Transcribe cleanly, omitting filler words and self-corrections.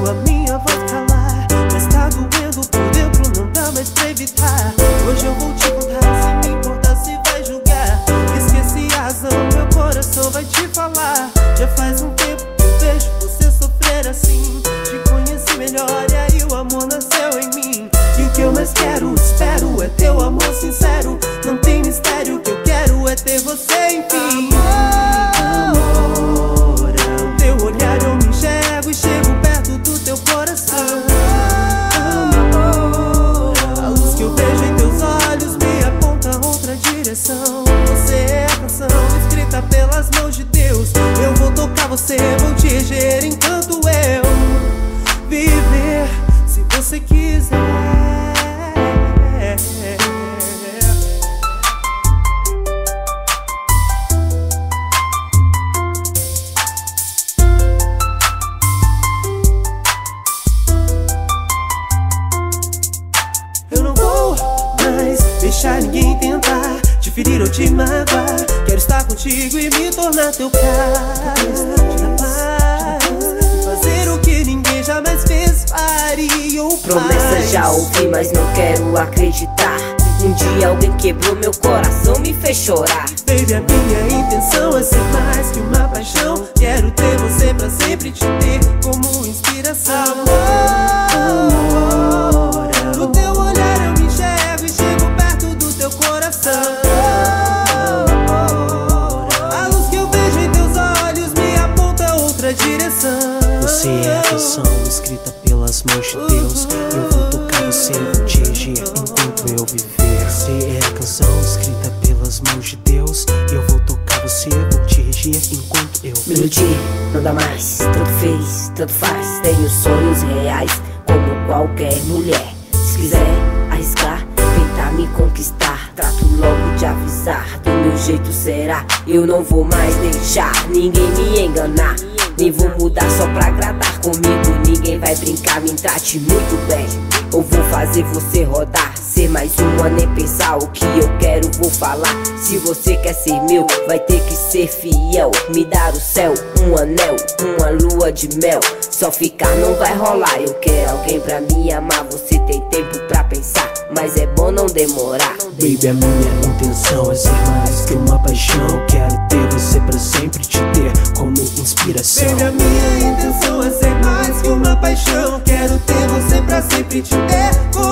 ouvindo a minha voz calar, mas tá doendo por dentro, não dá mais pra evitar. Hoje eu vou te contar, sem me importar se vai julgar. Esqueci a razão, meu coração vai te falar. Já faz um tempo que eu vejo você sofrer assim. Te conheci melhor e aí o amor nasceu em mim. E o que eu mais quero, espero, é teu amor sincero. Não tem mistério, o que eu quero é ter você, enfim. Amor, no teu olhar eu me enxergo e chego perto do teu coração. Amor, a luz que eu vejo em teus olhos me aponta outra direção. Você é a canção escrita pelas mãos de Deus. Eu vou tocar você, vou te reger enquanto eu viver, se você quiser. Eu não vou mais deixar ninguém tentar te ferir ou te magoar. Quero estar contigo e me tornar teu cais, fazer o que ninguém jamais fez, faria ou faz. Promessa já ouvi, mas não quero acreditar. Um dia alguém quebrou meu coração, me fez chorar. Baby, a minha intenção é ser mais que uma paixão. Quero ter você pra sempre, te ter como inspiração. Amor, no teu olhar eu me enxergo e chego perto do teu coração. A luz que eu vejo em teus olhos me aponta outra direção. Você é a canção escrita pelas mãos de Deus. Eu vou tocar você, vou te reger enquanto eu viver. Você é a canção escrita pelas mãos de Deus. Eu vou tocar você, vou te reger enquanto eu Me iludi, não dá mais, tanto fez, tanto faz. Tenho sonhos reais, como qualquer mulher. Se quiser arriscar, tentar me conquistar, trato logo de avisar, do meu jeito será. Eu não vou mais deixar ninguém me enganar, nem vou mudar só pra agradar. Comigo ninguém vai brincar, me trate muito bem. Eu vou fazer você rodar, ser mais uma, nem pensar o que eu quero, vou falar. Se você quer ser meu, vai ter que ser fiel. Me dar o céu, um anel, uma lua de mel. Só ficar não vai rolar, eu quero alguém pra me amar. Você tem tempo pra pensar, mas é bom não demorar. Baby, a minha intenção é ser mais que uma paixão. Quero ter você pra sempre, te ter como inspiração. Baby, a minha intenção é ser mais que uma paixão. Quero ter você pra sempre, te ter como